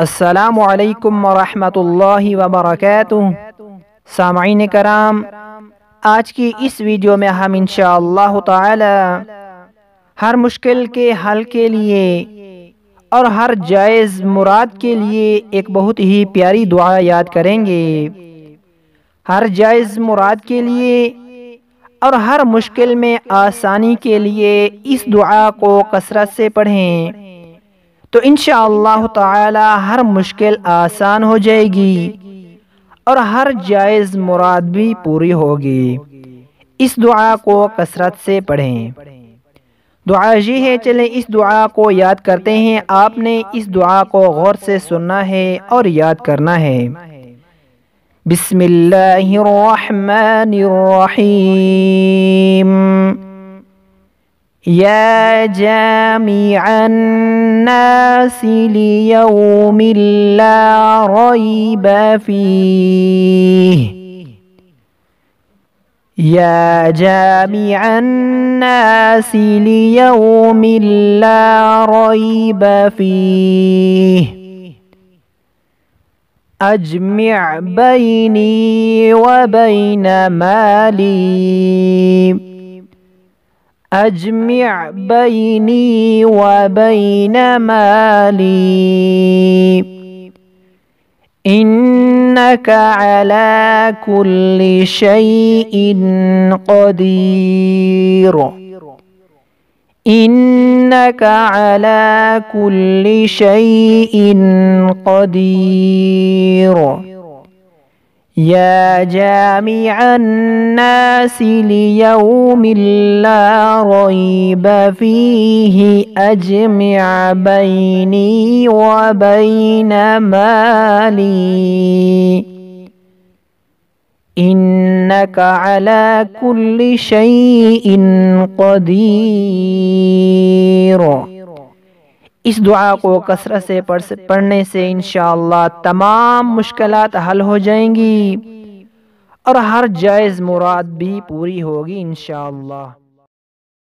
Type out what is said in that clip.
السلام علیکم ورحمۃ اللہ وبرکاتہ۔ سامعین کرام، آج کی اس ویڈیو میں ہم انشاءاللہ تعالی ہر مشکل کے حل کے لیے اور ہر جائز مراد کے لیے ایک بہت ہی پیاری دعا یاد کریں گے۔ ہر جائز مراد کے لیے اور ہر مشکل میں آسانی کے لیے اس دعا کو کثرت سے پڑھیں تو انشاءاللہ تعالی ہر مشکل آسان ہو جائے گی اور ہر جائز مراد بھی پوری ہوگی۔ اس دعا کو کثرت سے پڑھیں۔ دعا یہ ہے، چلیں اس دعا کو یاد کرتے ہیں۔ آپ نے اس دعا کو غور سے سننا ہے اور یاد کرنا ہے۔ بسم اللہ الرحمن الرحیم۔ یا جامع الناس لیوم لا ریب فیہ۔ یا جامع الناس لیوم لا ریب فیہ۔ اجمع بینی وبین مالی۔ اجمع بینی وبین مالی۔ انک علی کل شیء قدیر۔ انک علی کل شیء قدیر۔ یا جامع الناس لیوم لا ریب فیہ۔ اجمع بینی وبین مالی۔ انک علی کل شیء قدیر۔ اس دعا کو کثرت سے پڑھنے سے انشاءاللہ تمام مشکلات حل ہو جائیں گی اور ہر جائز مراد بھی پوری ہوگی انشاءاللہ۔